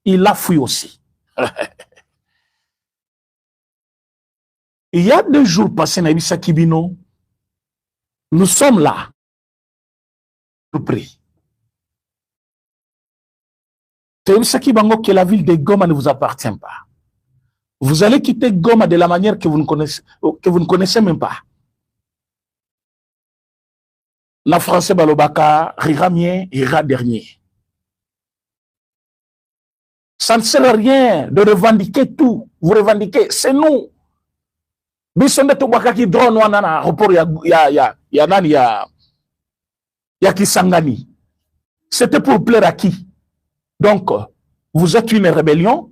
il a fui aussi. Il y a 2 jours passés, Naïbisa Kibino, nous sommes là, pris. Naïbisa Kibango, que la ville de Goma ne vous appartient pas. Vous allez quitter Goma de la manière que vous ne connaissez même pas. La français balobaka, rira mien, ira dernier. Ça ne sert à rien de revendiquer tout. Vous revendiquez, c'est nous. Bisonde tobaka ki drone wana na report ya Kisangani. C'était pour plaire à qui? Donc, vous êtes une rébellion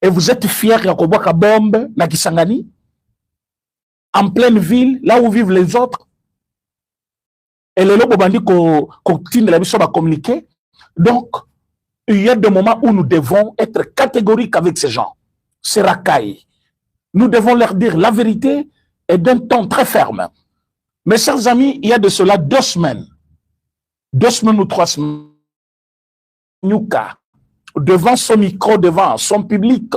et vous êtes fiers ya kobaka bombe na Kisangani en pleine ville, là où vivent les autres. Et les lobos bandits continue la mission à communiquer. Donc, il y a des moments où nous devons être catégoriques avec ces gens. C'est racaille. Nous devons leur dire la vérité et d'un ton très ferme. Mes chers amis, il y a de cela 2 semaines. 2 semaines ou 3 semaines. Nyuka, devant son micro, devant son public,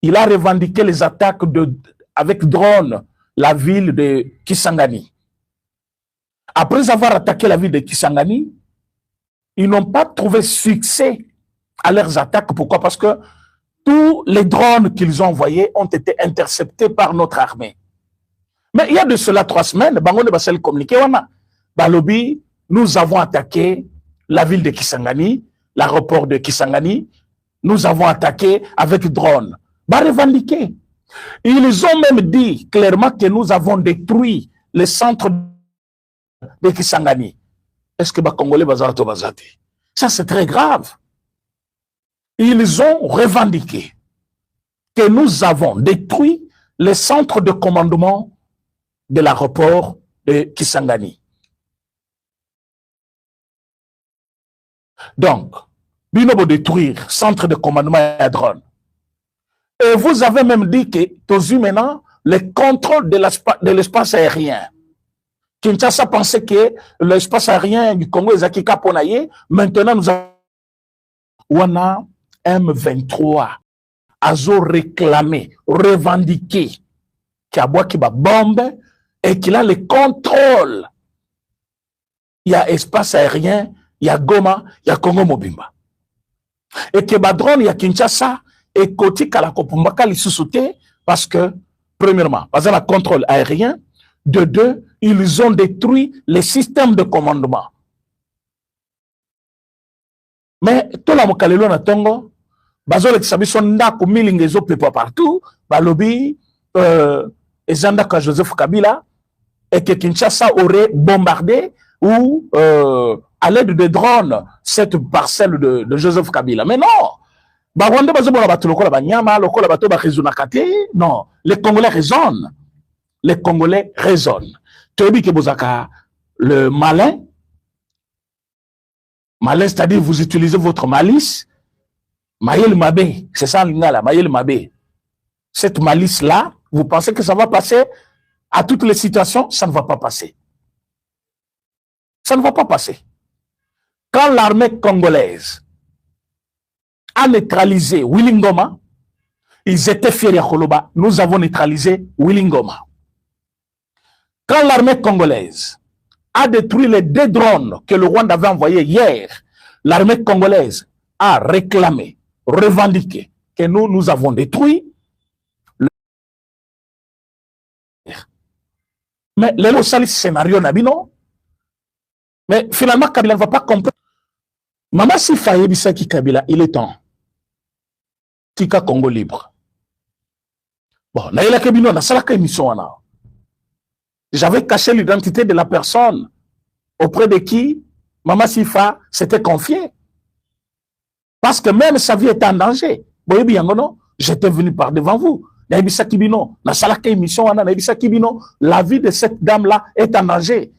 il a revendiqué les attaques avec drone, la ville de Kisangani. Après avoir attaqué la ville de Kisangani, ils n'ont pas trouvé succès à leurs attaques. Pourquoi? Parce que tous les drones qu'ils ont envoyés ont été interceptés par notre armée. Mais il y a de cela 3 semaines, Balobi, nous avons attaqué la ville de Kisangani, l'aéroport de Kisangani, nous avons attaqué avec drone. Revendiquer. Ils ont même dit clairement que nous avons détruit le centre de Kisangani. Est-ce que les Congolais bazato bazate? Ça, c'est très grave. Ils ont revendiqué que nous avons détruit le centre de commandement de l'aéroport de Kisangani. Donc, binobo détruire centre de commandement à drone. Et vous avez même dit que tous maintenant le contrôle de l'espace aérien. Kinshasa pensait que l'espace aérien du Congo est Akika Ponaye. Maintenant, nous avons Wana M23 Azo réclamé, revendiqué qu'il y a une bombe et qu'il a le contrôle. Il y a espace aérien, il y a Goma, il y a Congo Mobimba. Et que drone, il y a Kinshasa et Koti Kalakopumbaka li sous-sauté parce que, premièrement, parce qu'il y a le contrôle aérien. De 2, ils ont détruit les systèmes de commandement. Mais tout la mokalelo na tongo, bazole kisabiso ndako milingezo pepa partout, balobi ezanda ka Joseph Kabila et que Kinshasa aurait bombardé ou à l'aide de drones cette parcelle de Joseph Kabila. Mais non, Barwanda bazobora batu lokola banyama, lokola bato ba rezunakate. Non, les Congolais raisonnent. Les Congolais raisonnent. Tobi ke bozaka le malin, c'est-à-dire vous utilisez votre malice, Mayel Mabé, c'est ça l'ingala, Mayel Mabé. Cette malice-là, vous pensez que ça va passer à toutes les situations? Ça ne va pas passer. Ça ne va pas passer. Quand l'armée congolaise a neutralisé Willy Ngoma, ils étaient fiers à Koloba. Nous avons neutralisé Willy Ngoma. Quand l'armée congolaise a détruit les 2 drones que le Rwanda avait envoyés hier, l'armée congolaise a réclamé, revendiqué que nous avons détruit. Mais le scénario Nabino, mais finalement Kabila ne va pas comprendre. Maman Sifaye Bisaki Kabila, il est temps. Tika Congo libre. Bon, Naïla Kabino, na salaka émission wana. J'avais caché l'identité de la personne auprès de qui Maman Sifa s'était confiée. Parce que même sa vie était en danger. J'étais venu par devant vous. La vie de cette dame-là est en danger.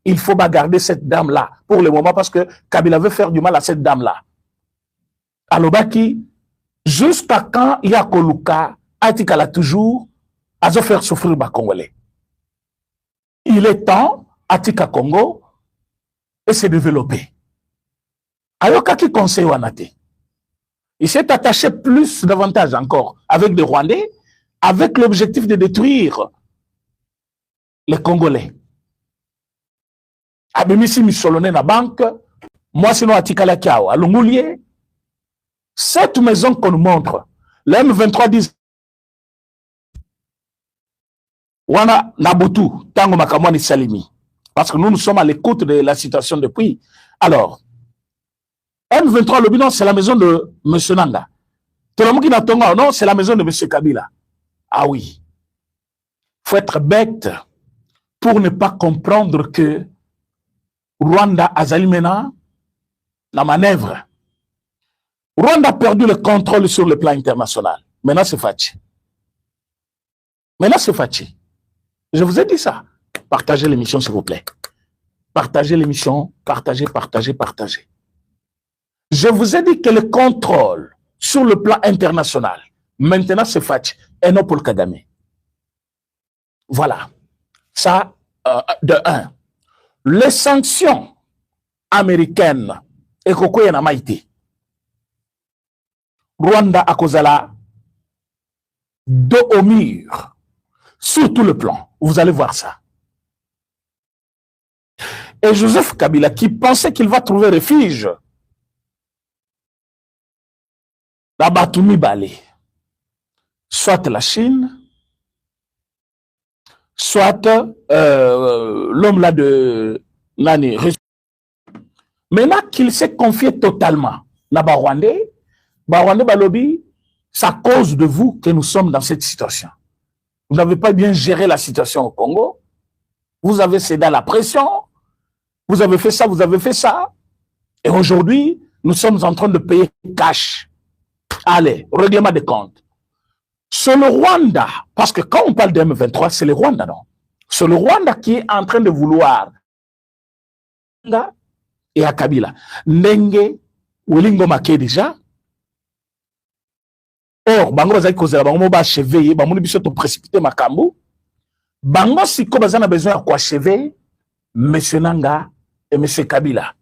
il faut pas garder cette dame-là pour le moment parce que Kabila veut faire du mal à cette dame-là. Alobaki, jusqu'à quand il y a Koluka, Atikala toujours, à se faire souffrir les Congolais. Il est temps, Atika Congo, et se développer. Ayoka qui conseille Wanate. Il s'est attaché plus davantage encore avec les Rwandais, avec l'objectif de détruire les Congolais. Abimisi Missolone na banque, moi sinon Atikala Kiao, à Lungoulier, cette maison qu'on nous montre, les M23 disent Wana Nabutu, Tango Makamwani Salimi. Parce que nous sommes à l'écoute de la situation depuis. Alors, M23, le bilan, c'est la maison de M. Nanga. Non, c'est la maison de M. Kabila. Ah oui. Il faut être bête pour ne pas comprendre que Rwanda a Zalimena la manœuvre. Rwanda a perdu le contrôle sur le plan international. Maintenant, c'est Fachi. Maintenant, c'est Fachi. Je vous ai dit ça. Partagez l'émission, s'il vous plaît. Partagez l'émission, partagez, partagez, partagez. Je vous ai dit que le contrôle sur le plan international, maintenant, c'est Fachi et non Paul Kagame. Voilà. Ça, de un. Les sanctions américaines, et Kokoye na Maïti, Rwanda a causé dos au mur, sur tout le plan. Vous allez voir ça. Et Joseph Kabila, qui pensait qu'il va trouver refuge dans Batumi Bale, soit la Chine, soit l'homme là de Nani. Maintenant qu'il s'est confié totalement à Rwandais, Balobi, c'est à cause de vous que nous sommes dans cette situation. Vous n'avez pas bien géré la situation au Congo. Vous avez cédé à la pression. Vous avez fait ça, vous avez fait ça. Et aujourd'hui, nous sommes en train de payer cash. Allez, règlement des comptes. C'est le Rwanda, parce que quand on parle de M23, c'est le Rwanda, non? C'est le Rwanda qui est en train de vouloir et à Kabila. Ndenge, Wilingo Maké déjà. Or, bango bazali kozela bango ba achever, bango biso to précipiter makambo. Bango siko bazana besoin de achever monsieur Nanga et monsieur Kabila.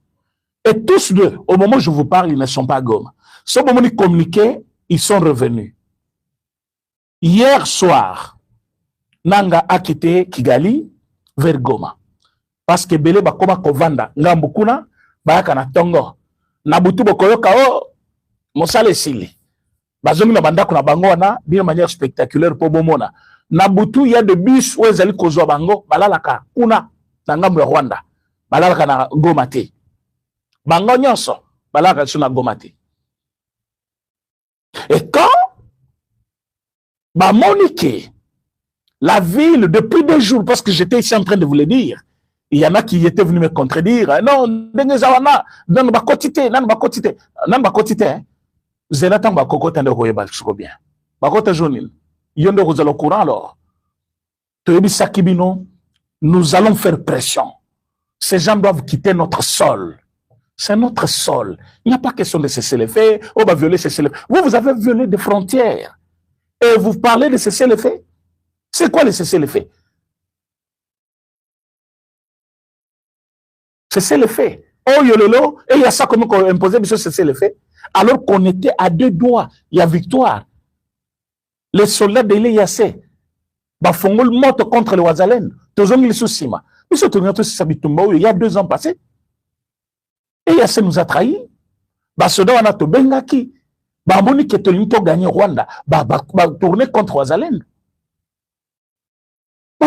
Et tous deux, au moment où je vous parle, ils ne sont pas à Goma. Ce moment où ils communiquaient, ils sont revenus. Hier soir, Nanga a quitté Kigali vers Goma. Parce que Bele bakoma kovanda ngambukuna bayaka na tongo. Nabutu bokoyoka o mosale sili. Bazongi na bandako na bango wana d'une manière spectaculaire pour bomona. Nabutu il y a de bus où ezali kozwa bango balalaka kuna na ngambo ya Rwanda. Balalaka na Goma te. Bango nyonso balalaka sur na Goma te. Et quand Monique, la ville, depuis des jours, parce que j'étais ici en train de vous le dire, il y en a qui étaient venus me contredire. Non, non, ba quotité. Zenatan ba kokota ndo koyeba siko bien. Ba kota jonil. Yondo ko zalo courant alors. Toyebi sakibino, nous allons faire pression. Ces gens doivent quitter notre sol. C'est notre sol. Il n'y a pas question de cesser les faits. On va violer cesser les faits. Vous avez violé des frontières. Et vous parlez de cesser les faits. C'est quoi le cesser les faits? Cesser les faits. Oh yololo, et il y a ça comment on imposait de cesser les faits. Alors qu'on était à deux doigts, il y a victoire. Les soldats de l'EAC, Bafongol morte contre les Wazalènes, Tozong les Soussima. Mais ce il y a 2 ans passés. Et l'EAC nous a trahis. Basoda wana to bengaki. Bamoni Ketolinto gagné Rwanda. Tourner contre Wazalène.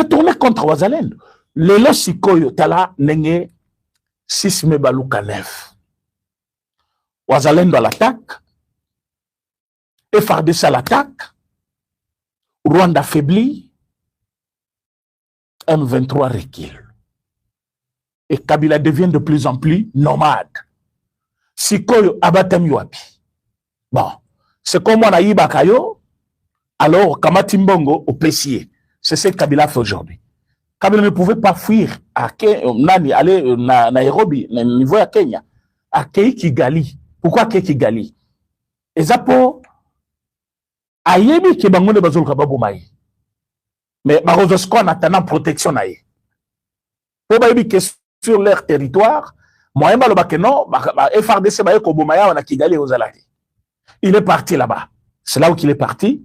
Tourner contre Wazalène. Le Losikoyo Tala Nenge 6 Mebaluka 9. Wazalendo à l'attaque, FARDC à l'attaque, Rwanda affaibli, M23 recule. Et Kabila devient de plus en plus nomade. Sikoyo abatam yuapi. Bon, c'est comme on a eu Bakayo, alors Kamatimbongo au Pessier. C'est ce que Kabila fait aujourd'hui. Kabila ne pouvait pas fuir à aller Nairobi, au niveau de Kenya, à Kigali. Pourquoi Kigali? Et ça pour ayebi ki bango ne bazol kababu mai. Mais barozosko en attendant protection naïe. Pour bayebi que sur leur territoire, moyen baloba que non, FRDC baye ko bomaya na Kigali aux Alaki. Il est parti là-bas. C'est là où il est parti.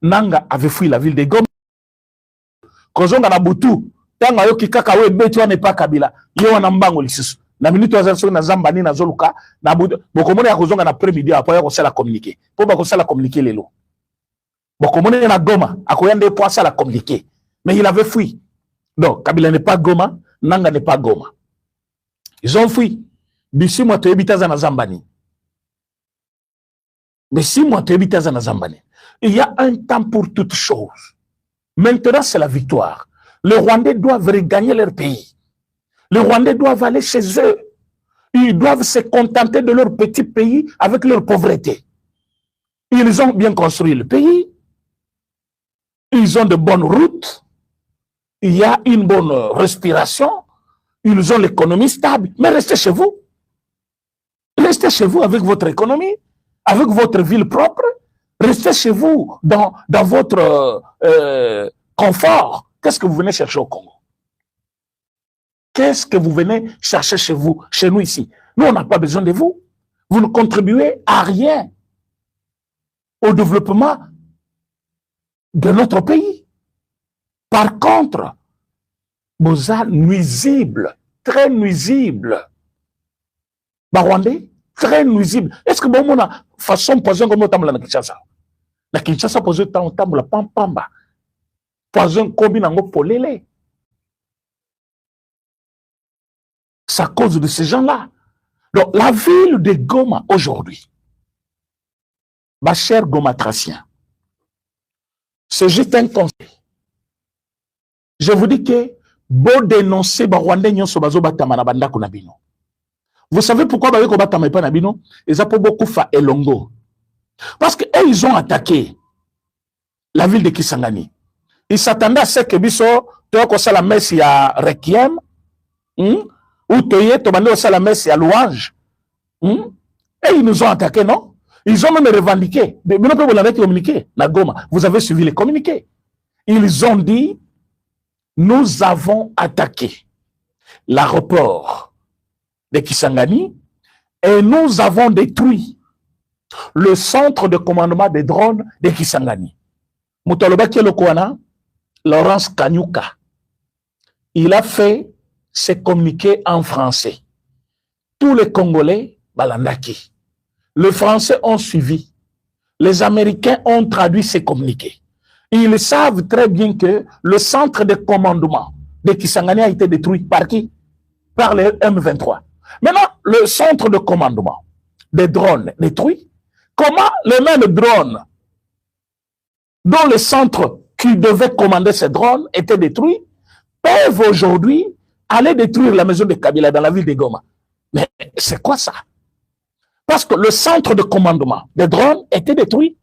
Nanga avait fui la ville de Goma. Kozonga na butu tanga yo kikaka we beti wana pa Kabila yo wana mbango lisusu na minute wazo na zambani na zoluka na butu bokomone ya kozonga na après-midi après ko sala communiquer po ba ko sala communiquer lelo bokomone na Goma akoyande po sala communiquer mais il avait fui. Donc Kabila n'est pas Goma, Nanga n'est pas Goma, ils ont fui. Bisi moi to ebitaza na zambani, mais si moi to ebitaza na zambani, il y a un temps pour toute chose. Maintenant, c'est la victoire. Les Rwandais doivent regagner leur pays. Les Rwandais doivent aller chez eux. Ils doivent se contenter de leur petit pays avec leur pauvreté. Ils ont bien construit le pays. Ils ont de bonnes routes. Il y a une bonne respiration. Ils ont l'économie stable. Mais restez chez vous. Restez chez vous avec votre économie, avec votre ville propre. Restez chez vous dans votre confort. Qu'est-ce que vous venez chercher au Congo? Qu'est-ce que vous venez chercher chez vous, chez nous ici? Nous, on n'a pas besoin de vous. Vous ne contribuez à rien au développement de notre pays. Par contre, vous êtes nuisible, très nuisible. Rwandais, très nuisible. Est-ce que bon, on a façon poison comme on la Kinshasa? La Kinshasa pose tant la pampamba. Poison comme nango polele. C'est à cause de ces gens-là. Donc, la ville de Goma aujourd'hui, ma chère Gomatracien, c'est juste un conseil. Je vous dis que beau dénoncer Rwandais nyonso bazo batama na banda kuna bino. Vous savez pourquoi Bayeko Batama pas Nabino? Ils ont beaucoup fait Elongo. Parce qu'ils ont attaqué la ville de Kisangani. Ils s'attendaient à ce que Bisso, tu as la messe à Requiem, ou tu as la messe à Louange. Et ils nous ont attaqué, non? Ils ont même revendiqué. Mais vous l'avez communiqué, Nagoma. Vous avez suivi les communiqués. Ils ont dit, nous avons attaqué l'aéroport de Kisangani et nous avons détruit le centre de commandement des drones de Kisangani. Moutaloba Kielokwana, Laurence Kanyuka, il a fait ses communiqués en français. Tous les Congolais, balandaki. Les Français ont suivi. Les Américains ont traduit ces communiqués. Ils savent très bien que le centre de commandement de Kisangani a été détruit par qui? Par les M23. Maintenant, le centre de commandement des drones détruit. Comment les mêmes drones dont le centre qui devait commander ces drones étaient détruits peuvent aujourd'hui aller détruire la maison de Kabila dans la ville de Goma? Mais c'est quoi ça? Parce que le centre de commandement des drones était détruit.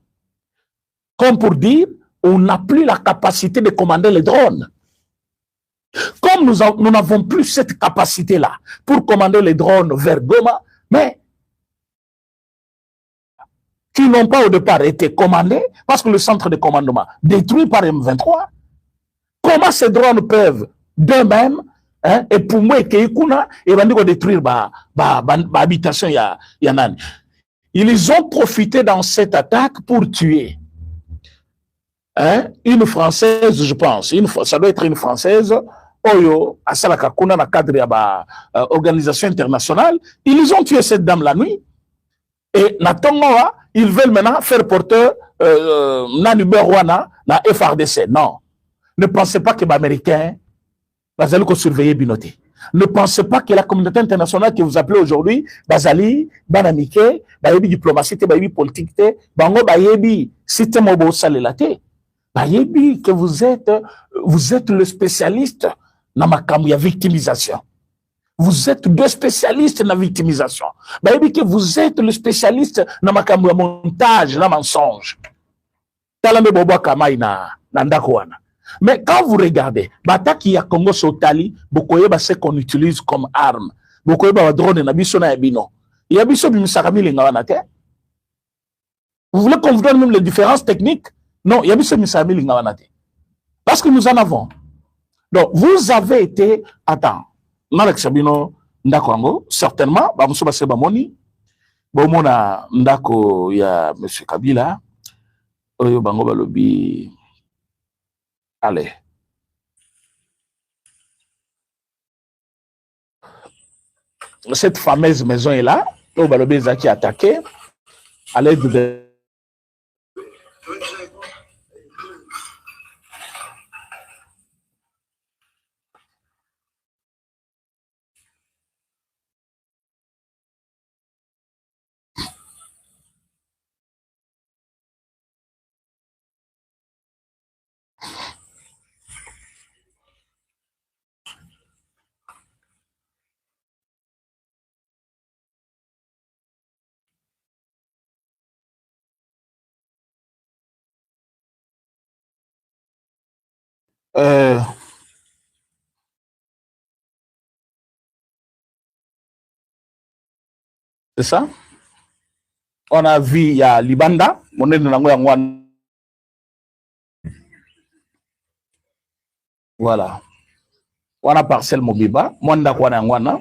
Comme pour dire, on n'a plus la capacité de commander les drones. Comme nous n'avons plus cette capacité-là pour commander les drones vers Goma, mais qui n'ont pas au départ été commandés parce que le centre de commandement détruit par M23, comment ces drones peuvent d'eux-mêmes, et pour moi, et détruire l'habitation, ils ont profité dans cette attaque pour tuer une Française, je pense, ça doit être une Française, Oyo, à Salakakuna, dans le cadre de l'organisation internationale. Ils ont tué cette dame la nuit. Et Natongoa, ils veulent maintenant faire porteur Nanuberwana na FRDC. Non. Ne pensez pas que les Américains vont surveiller Binoté. Ne pensez pas que la communauté internationale que vous appelez aujourd'hui, Bazali, Banamike, Bayebi diplomatie, Bayebi politique, Bango Bayebi, système Obo Salelate. Bayebi que vous êtes le spécialiste dans ma campagne victimisation. Vous êtes deux spécialistes dans la victimisation. Bayebi que vous êtes le spécialiste dans ma campagne montage, dans mensonge. Talame bobo kamai na ndakwana. Mais quand vous regardez, l'attaque qui a Congo Sotali, beaucoup de ce qu'on utilise comme arme, beaucoup de drones na biso na yabino. Yabiso bimisakami lingawanate. Vous voulez qu'on vous donne même les différences techniques? Non, yabiso bimisakami lingawanate. Parce que nous en avons. Donc, vous avez été, attends, Nalek Sabino, Ndakongo, certainement, Bamuso Baseba Moni, Bomona Ndako, ya M. Kabila, Oyo Bango Balobi, allez. Cette fameuse maison est là, Oyo Balobi Zaki attaqué, à l'aide de. C'est ça? On a vu, il y a Libanda, mon est de voilà. On a parcelle Mobiba, Mwanda Kwana Yangwana,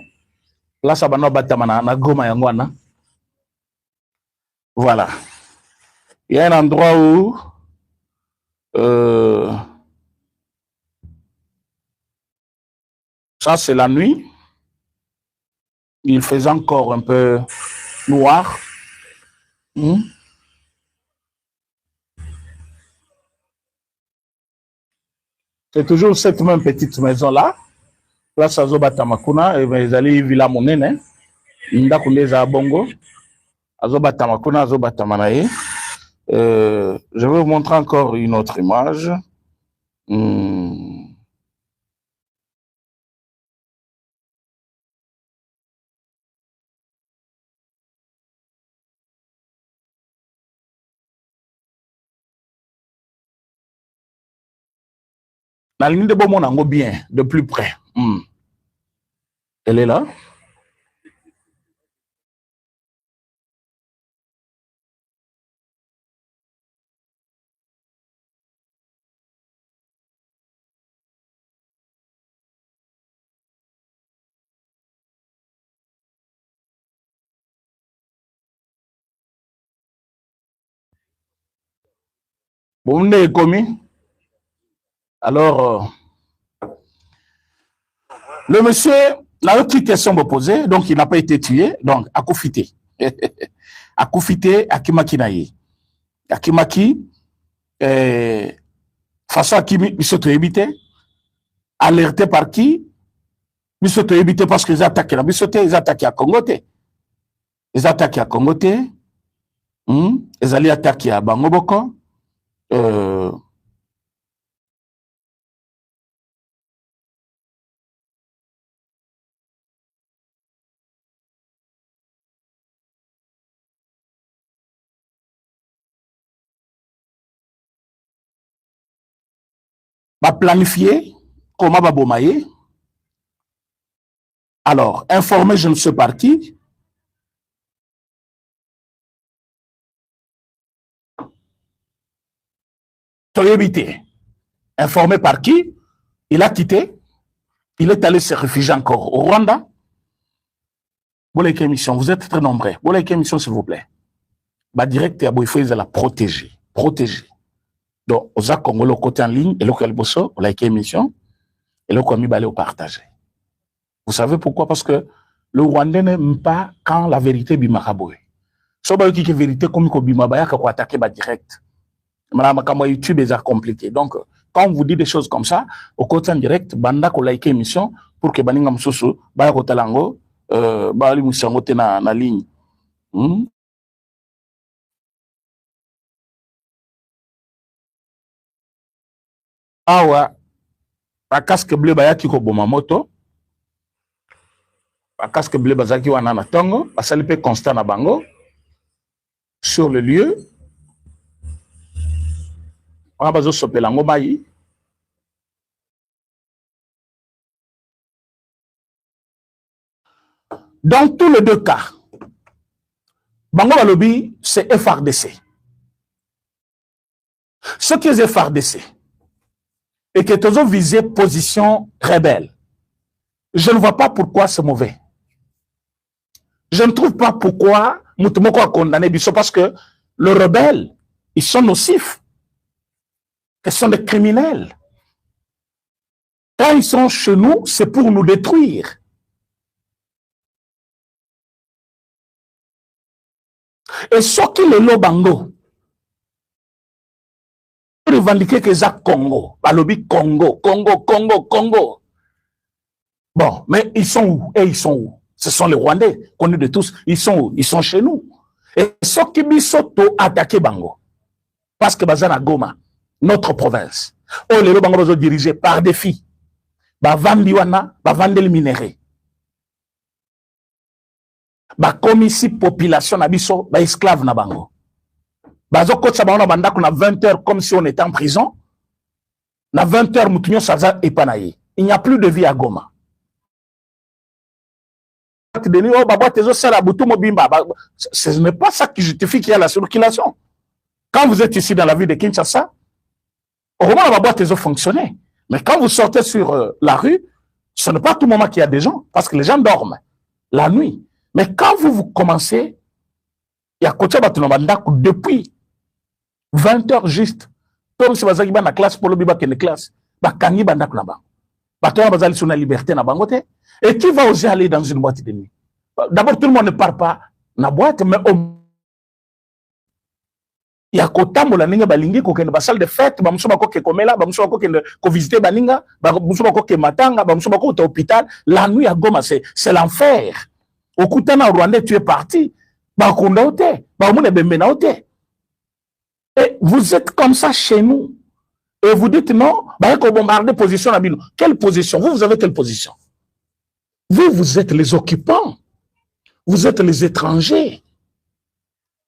là ça va nous battre na Goma Yangwana. Voilà. Il y a un endroit où ça c'est la nuit. Il faisait encore un peu noir. C'est toujours cette même petite maison-là. Là, ça zoba tamakuna, et ils allaient villa monene. Inda kundeza bongo. Azoba tamakuna, azoba tamanaye. Je vais vous montrer encore une autre image. La ligne de Beaumont nango bien, de plus près. Elle est là. Bon, on est commis. Alors, le monsieur, la autre question me posait, donc il n'a pas été tué, donc Akoufité. Akoufité, Akimaki Naye. Akimaki, façon Akimi, il s'est évité, alerté par qui? Il s'est évité parce qu'ils attaquent la Bissoté, ils attaquent à Congoté. Ils attaquent à Congoté, ils allaient attaquer à Bangoboko. Va planifier comment va bomailler. Alors, informer je ne sais par qui. Évité. Informé par qui? Il a quitté. Il est allé se réfugier encore au Rwanda. Boleke émission, vous êtes très nombreux. Boleke émission, s'il vous plaît. Bah, direct, il faut la protéger. Protéger. Donc, aux Congo, le côté en ligne, et le Kalboso, on like émission, et le commis balé au partager. Vous savez pourquoi? Parce que le Rwandais n'aime pas quand la vérité bimaraboué. Si vous avez une vérité comme Bimabaya, qu'on attaquer direct. Madame, comme YouTube est compliqué. Donc, quand on vous dit des choses comme ça, au côté en direct, banda ko like émission pour que baninga msusu, baya ko talango, bali musango te na ligne. Awa, la casque bleu baya ki ko boma moto. La casque bleu bazaki wana na tongo, basali pe constat na bango. Sur le lieu, on a besoin de sopelango bayi. Dans tous les deux cas, Bango Balobi, c'est FRDC. Ce qui est FRDC, et que tu as visé position rebelle, je ne vois pas pourquoi c'est mauvais. Je ne trouve pas pourquoi Moutoumoko a condamné Bissot, parce que les rebelles, ils sont nocifs. Ils sont des criminels. Quand ils sont chez nous, c'est pour nous détruire. Et ce qui est le Bango, revendiquer que c'est Congo, Balobi Congo, Congo, Congo, Congo. Bon, mais ils sont où? Et ils sont où? Ce sont les Rwandais, connus de tous. Ils sont où? Ils sont chez nous. Et ce qui Bisoto attaqué Bango, parce que Bazana Goma, notre province, oh, les Bango sont dirigés par des filles. Bavandi wana, bavandi le minéré. Comme ici, population na biso, esclave na Bango. Bazo kotsa baona bandako na 20 heures comme si on était en prison. Na 20 heures, Moutounio Saza epanaye. Il n'y a plus de vie à Goma. Ce n'est pas ça qui justifie qu'il y a la circulation. Quand vous êtes ici dans la ville de Kinshasa, au moment où la boîte est fonctionné. Mais quand vous sortez sur la rue, ce n'est pas à tout moment qu'il y a des gens, parce que les gens dorment la nuit. Mais quand vous commencez, il y a depuis 20 heures juste, comme si vous avez une classe pour le biba qui est une classe, la liberté na bangote. Et qui va oser aller dans une boîte de nuit? D'abord, tout le monde ne part pas dans la boîte, mais il y a kota mola ninga balingi ko kende basal de fête ba musoba ko ke komela ba musoba ko kende ko visiter baninga ba musoba ko ke matanga ba musoba ko au hôpital. La nuit à Goma c'est l'enfer. Au Kutana au Rwanda tu es parti ba konda ote ba mune bembe na ote. Et vous êtes comme ça chez nous et vous dites non ba ko bombarder position na bino. Quelle position? Vous avez quelle position? Vous êtes les occupants. Vous êtes les étrangers.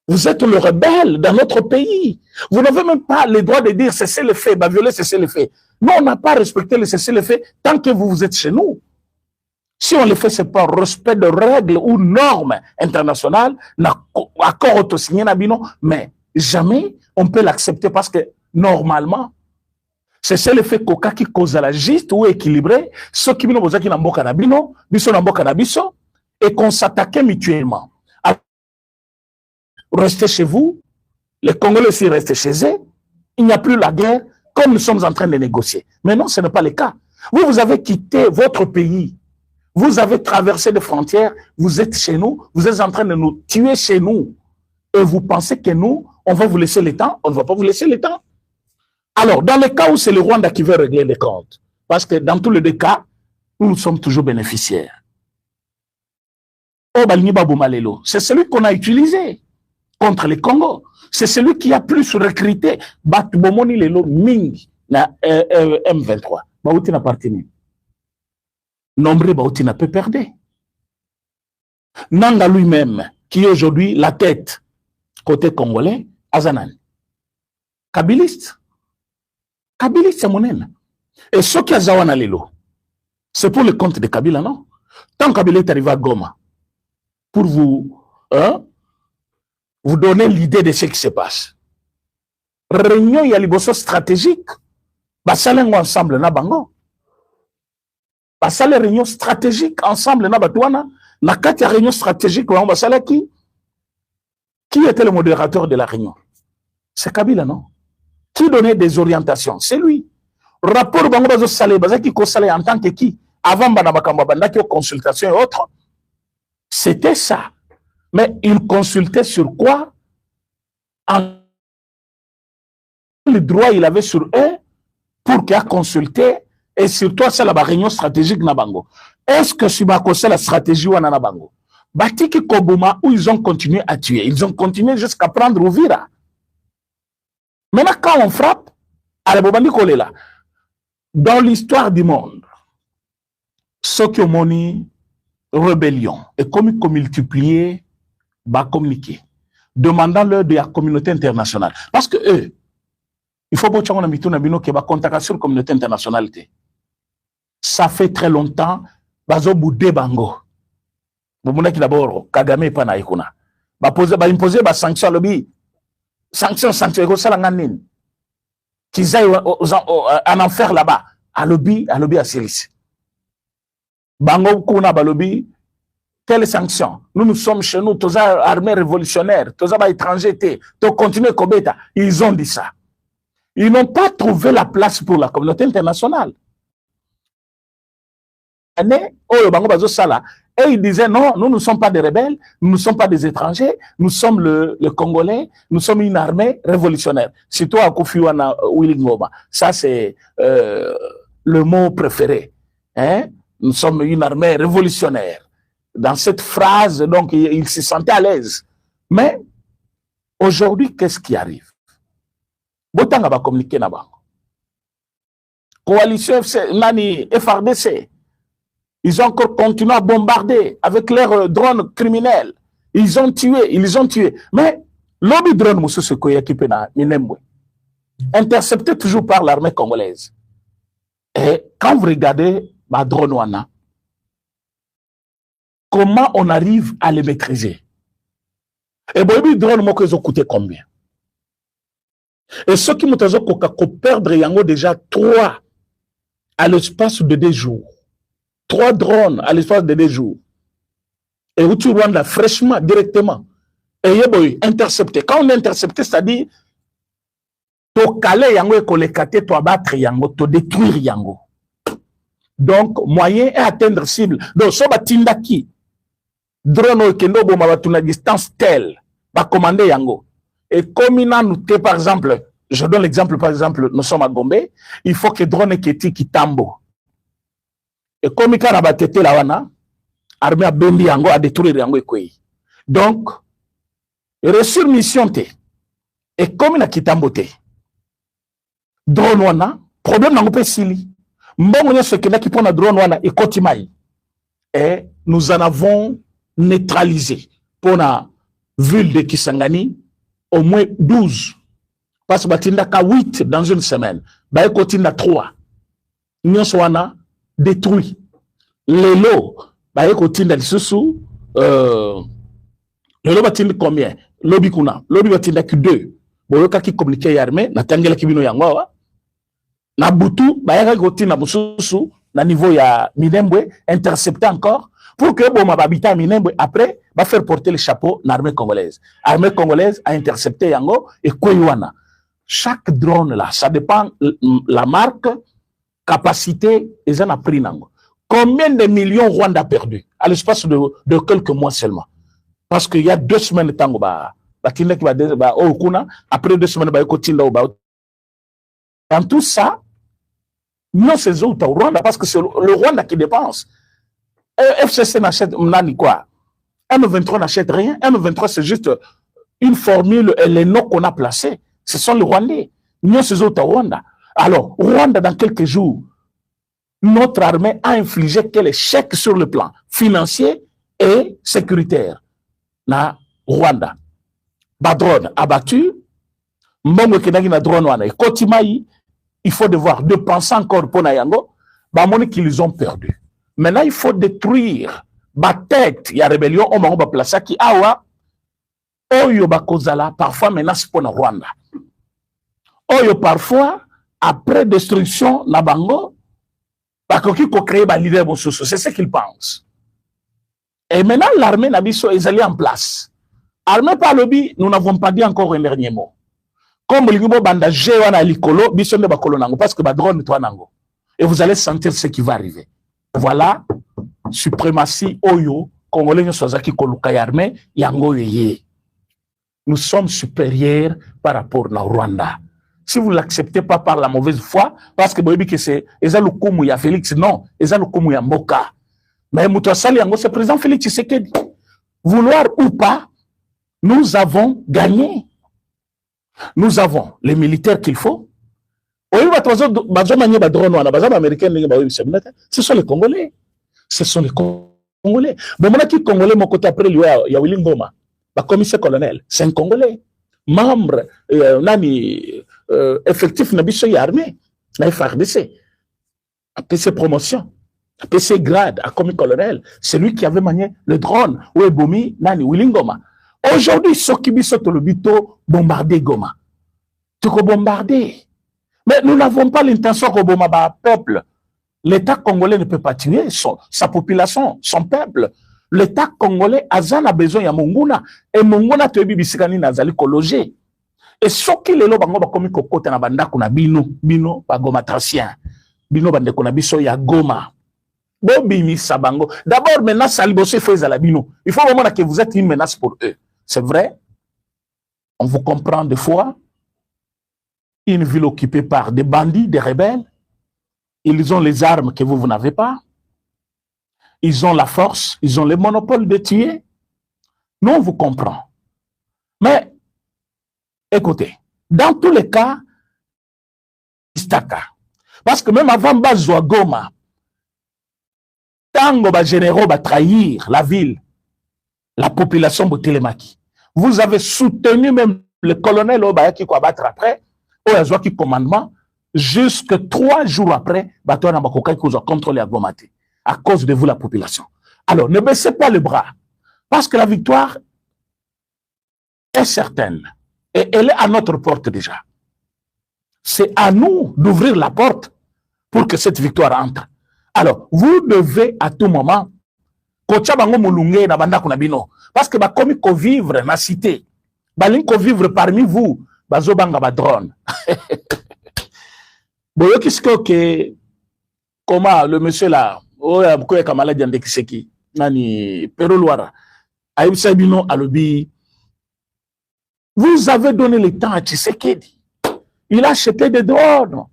Vous êtes le rebelle dans notre pays. Vous n'avez même pas le droit de dire cessez le fait, bah violer cessez le fait. Non, on n'a pas respecté le cessez le fait tant que vous êtes chez nous. Si on le fait, c'est par respect de règles ou normes internationales, accord auto-signé, mais jamais on peut l'accepter parce que normalement, cessez le fait coca qui cause la juste ou équilibré, ceux qui n'ont pas et qu'on s'attaquait mutuellement. Restez chez vous, les Congolais aussi restent chez eux, il n'y a plus la guerre, comme nous sommes en train de négocier. Mais non, ce n'est pas le cas. Vous avez quitté votre pays, vous avez traversé des frontières, vous êtes chez nous, vous êtes en train de nous tuer chez nous. Et vous pensez que nous, on va vous laisser le temps? On ne va pas vous laisser le temps. Alors, dans le cas où c'est le Rwanda qui veut régler les comptes, parce que dans tous les deux cas, nous sommes toujours bénéficiaires. C'est celui qu'on a utilisé contre le Congo. C'est celui qui a plus recruté. Batubomoni lelo mingi na M23. Bauti n'a pas tenu. Nombre Bauti n'a pas perdu. Nanga lui-même, qui est aujourd'hui la tête côté congolais, Azanan. Kabiliste. Kabiliste, c'est mon aime. Et ce qui a Zawana lelo, c'est pour le compte de Kabila, non? Tant Kabila est arrivé à Goma, pour vous, vous donner l'idée de ce qui se passe. Réunion, il y a les stratégiques. Basalengo ensemble na bango. Basale réunion stratégique ensemble na batouana. Na kati réunion stratégique, on basala qui? Qui était le modérateur de la réunion? C'est Kabila, non? Qui donnait des orientations? C'est lui. Rapport bango bazo salé, bazaki ko salé en tant que qui? Avant banabakamba bandaki aux consultations et autres. C'était ça. Mais il consultait sur quoi? Le droit il avait sur eux pour qu'il a consulté et surtout c'est la réunion stratégique Nabango. Est-ce que Subako c'est la stratégie ou Nabango? Batiki Kobuma où ils ont continué à tuer. Ils ont continué jusqu'à prendre Ouvira. Maintenant quand on frappe, à la Bobandi Kolela, dans l'histoire du monde, ceux qui ont moni rébellion et comme ils multiplié va communiquer, demandant-leur de la communauté internationale. Parce que eux, il faut que nous contacter sur la communauté internationale. Ça fait très longtemps, bazo boudé bango. Bomonaki d'abord Kagame pa na ikuna. Ba imposer ba sanction lobby. Sanction ko sala nganini. Qu'ils aillent en enfer là-bas. À lobby à Syrie. Bango kuna ba lobby. Quelles sanctions? Nous sommes chez nous, tous armées révolutionnaires, tous étrangers, tous continuer Kobeta. Ils ont dit ça. Ils n'ont pas trouvé la place pour la communauté internationale. Et ils disaient non, nous ne sommes pas des rebelles, nous ne sommes pas des étrangers, nous sommes le Congolais, nous sommes une armée révolutionnaire. C'est toi, Kofiwana Willingoma. Ça, c'est le mot préféré. Hein? Nous sommes une armée révolutionnaire. Dans cette phrase, donc, il se sentait à l'aise. Mais aujourd'hui, qu'est-ce qui arrive? Botanga va communiquer là-bas. Coalition Nani, FRDC, ils ont encore continué à bombarder avec leurs drones criminels. Ils ont tué. Mais l'objet drone, monsieur Sekoya Kipena, intercepté toujours par l'armée congolaise. Et quand vous regardez ma drone wana, comment on arrive à les maîtriser? Et bon, les drones ont coûté combien? Et ceux qui m'ont perdre yango déjà 3 à l'espace de 2 jours. 3 drones à l'espace de 2 jours. Et où tu Rwanda fraîchement, directement. Et ils intercepté. Quand on est intercepté, c'est-à-dire, to caler yango et kolekate, to abattre yango, to détruire yango. Donc, moyen est atteindre cible. Donc, so batindaki. Drone kendo bo mabatuna distance telle. Ba commander yango. Et comme il a noté, par exemple, je donne l'exemple, par exemple, nous sommes à Gombe, il faut que drone qui tambo. Et comme il a batté la wana, armée a bendi yango, a détruire yango et donc, reçu mission te. Et comme il a kitambo te, drone wana, problème n'a pas sili. Mbongo ce qui n'a qui prend la drone wana et kotimaï. Et nous en avons neutralisé pour la ville de Kisangani au moins 12. Parce que batinda ka 8 dans une semaine. Ba ekotinda 3. Nyon soana détruit. Les lots, ba ekotinda lisusu le lot batinda combien? Lobi kuna. Lobi batinda ki 2. Boyoka ki communiquer armée na tangela kibino yango wa. Na butu ba yaka kotinda mususu na niveau ya Minembwe intercepté encore pour que bon mababita Minembwe après va faire porter le chapeau l'armée congolaise. L'armée congolaise a intercepté yango et Koywana. Chaque drone là, ça dépend la marque, capacité, et ça n'a pris nango. Combien de millions Rwanda perdus à l'espace de quelques mois seulement? Parce qu'il y a 2 semaines de temps, après 2 semaines, dans tout ça, non, c'est au Rwanda, parce que c'est le Rwanda qui dépense. FCC n'achète quoi? M23 n'achète rien. M23, c'est juste une formule, les noms qu'on a placés. Ce sont les Rwandais. Nous, c'est au Rwanda. Alors, Rwanda, dans quelques jours, notre armée a infligé quel échec sur le plan financier et sécuritaire. Na Rwanda. Badrone abattu. Mbongo kenagi na drone wana. Kotimaï, il faut devoir dépenser encore pour Nayango. Bamoni qu'ils ont perdu. Maintenant, il faut détruire. Ba tête, il y a rébellion, on m'a placé qui awa. Oyo bakozala, parfois menace pour na Rwanda. Oyo parfois, après destruction, na bango, bakoki ko créer ba leader bososo. C'est ce qu'ils pensent. Et maintenant, l'armée nabiso est allée en place. Armée par lobby, nous n'avons pas dit encore un dernier mot. Comme l'Ingo banda jewana likolo, biso ne bakolo nango, parce que ba drone toi nango. Et vous allez sentir ce qui va arriver. Voilà, suprématie oyo, Congolais sozaki koluka armée, yango yeye. Nous sommes supérieurs par rapport à Rwanda. Si vous ne l'acceptez pas par la mauvaise foi, parce que c'est Ezalukumu ya Félix, non, Ezalukumu ya Mboka. Mais Moutouassali Yango, c'est le président Félix Tshisekedi. Vouloir ou pas, nous avons gagné. Nous avons les militaires qu'il faut. Ce sont les Congolais. Ce sont les Congolais. Mais moi, qui Congolais, mon côté après, il y a Willy Ngoma. Le commissaire colonel, c'est un Congolais. Membre, effectif, n'a pas armé. La FRDC. Après ses promotions. PC grade, à commis colonel, c'est lui qui avait manié le drone, ou Ebomi, Nani, Willingoma. Aujourd'hui, Sokibiso Tolobito bombardé Goma. Tu peux bombarder. Mais nous n'avons pas l'intention que bombarder le peuple. L'État congolais ne peut pas tuer sa population, son peuple. L'État congolais a besoin de Monguna. Et Monguna te bibisikani nazali kologer. Et ce qui les loba ngoba komi kokote na banda kuna bino ba goma tracien. Bino bande kuna biso ya Goma. Bobimi sabango. D'abord maintenant Salibosé fait à la bino. Il faut vraiment que vous êtes une menace pour eux. C'est vrai. On vous comprend des fois. Une ville occupée par des bandits, des rebelles. Ils ont les armes que vous n'avez pas. Ils ont la force, ils ont le monopole de tuer. Nous, on vous comprend. Mais, écoutez, dans tous les cas, parce que même avant Bazoua Goma, Tango ba généraux va trahir la ville, la population de Télémaki. Vous avez soutenu même le colonel Obaya qui va battre après, Oyazoua qui commandement, jusque 3 jours après, Batoana Bakoka qui a contrôlé à Gomate, à cause de vous, la population. Alors, ne baissez pas le bras, parce que la victoire est certaine, et elle est à notre porte déjà. C'est à nous d'ouvrir la porte pour que cette victoire entre. Alors, vous devez à tout moment, parce que comme vivre dans la cité, vivre parmi vous, bazobanga ba drone. Boyo que comment le monsieur là, nani Peroluara, vous avez donné le temps à Tshisekedi. Il a acheté des drones.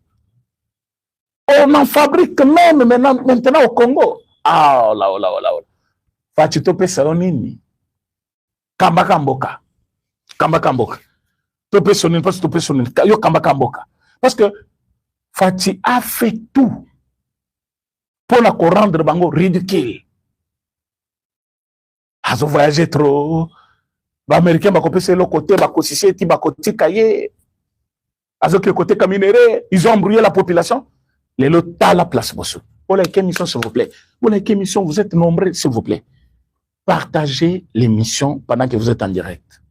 On en fabrique même maintenant au Congo. Ah, là. Fatito Salonini. Kamba Kamboka. Topé Sonini, parce que Topé Sonini. Yo Kamba Kamboka. Parce que Fati a fait tout pour la rendre Bango ridicule. Ils ont voyagé trop. Les Américains ont coupé le côté, ils ont embrouillé la population. Les lots à la place. Pour la émission, s'il vous plaît. Pour la émission, vous êtes nombreux, s'il vous plaît. Partagez l'émission pendant que vous êtes en direct.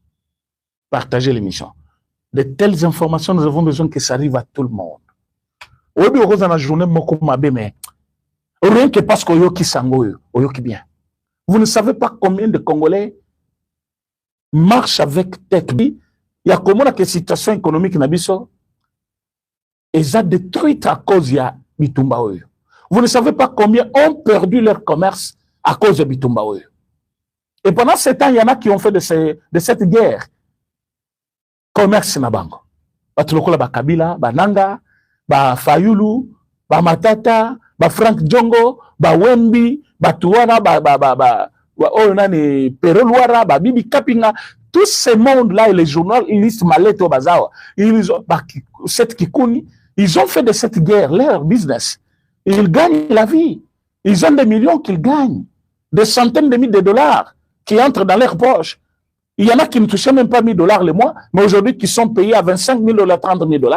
Partagez l'émission. De telles informations, nous avons besoin que ça arrive à tout le monde. Oui, mais dans la journée, mais rien que parce que qui sango, qui bien. Vous ne savez pas combien de Congolais marchent avec Tekbi. Il y a comment la situation économique nabiso ils ont détruit à cause de Bitumba. Vous ne savez pas combien ont perdu leur commerce à cause de Bitumba. Et pendant ce temps, il y en a qui ont fait de cette guerre commerce na bango. Batulokola ba Kabila, ba Nanga, ba Fayulu, ba Matata, ba Frank Djongo, ba Wembi, ba Tuana, ba Peroluara, ba Bibi Kapinga. Tous ces mondes-là et les journaux, ils lisent Malette au Bazar. Ils ont, cette Kikuni, ils ont fait de cette guerre leur business. Ils gagnent la vie. Ils ont des millions qu'ils gagnent. Des centaines de milliers de dollars qui entrent dans leurs poches. Il y en a qui ne touchaient même pas 1 000 $ le mois, mais aujourd'hui qui sont payés à 25 000 $, 30 000 $.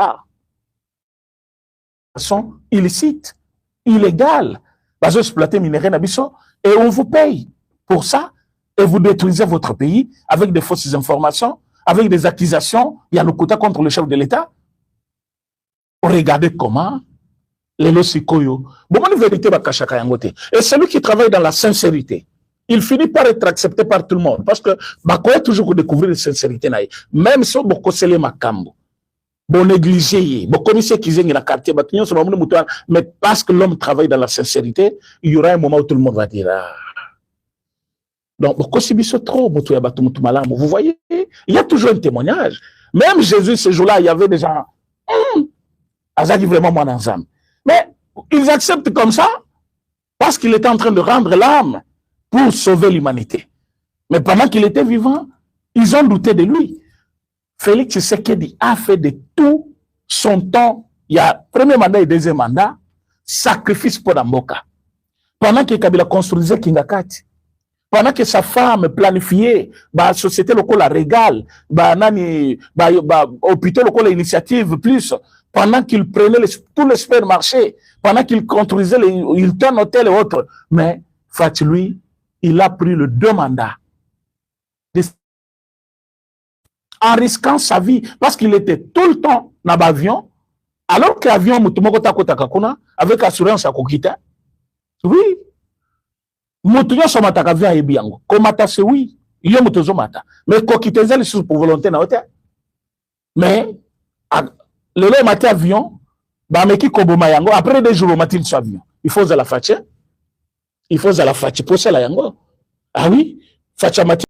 Ils sont illicites, illégales. Ils ont exploité minerais Nabiso et on vous paye pour ça. Et vous détruisez votre pays avec des fausses informations, avec des accusations. Il y a le quota contre le chef de l'État. Regardez comment les losikoyo. Bon, la vérité, et celui qui travaille dans la sincérité, il finit par être accepté par tout le monde. Parce que Bakoye toujours découvrir la sincérité. Même si vous connaissez Makambo, vous négligez, vous connaissez qu'ils ont la quartier, mais parce que l'homme travaille dans la sincérité, il y aura un moment où tout le monde va dire donc, vous voyez, il y a toujours un témoignage. Même Jésus, ce jour-là, il y avait des gens, vraiment mon ensemble. Mais ils acceptent comme ça parce qu'il était en train de rendre l'âme pour sauver l'humanité. Mais pendant qu'il était vivant, ils ont douté de lui. Félix Tshisekedi a fait de tout son temps, il y a premier mandat et deuxième mandat, sacrifice pour Mboka. Pendant que Kabila construisait Kingakati, pendant que sa femme planifiait la société locale la régale, hôpital local initiative plus pendant qu'il prenait tous les supermarchés, pendant qu'il construisait les Hilton Hotel et autres. Mais Fachi, lui, il a pris le 2 mandats. En risquant sa vie, parce qu'il était tout le temps dans l'avion, alors que l'avion, avec assurance à Kokita, oui, Moutounion somata avion a ebiango. Komata c'est oui, il y a Moutozo mata. Mais Kokita c'est sous pour volonté na hôtel. Mais, le matin avion, bah, mais qui koboma yango, après 2 jours, au matin sur avion. Il faut la Fachi. Il faut la Fachi pour ça la yango. Ah oui, Fachi matin.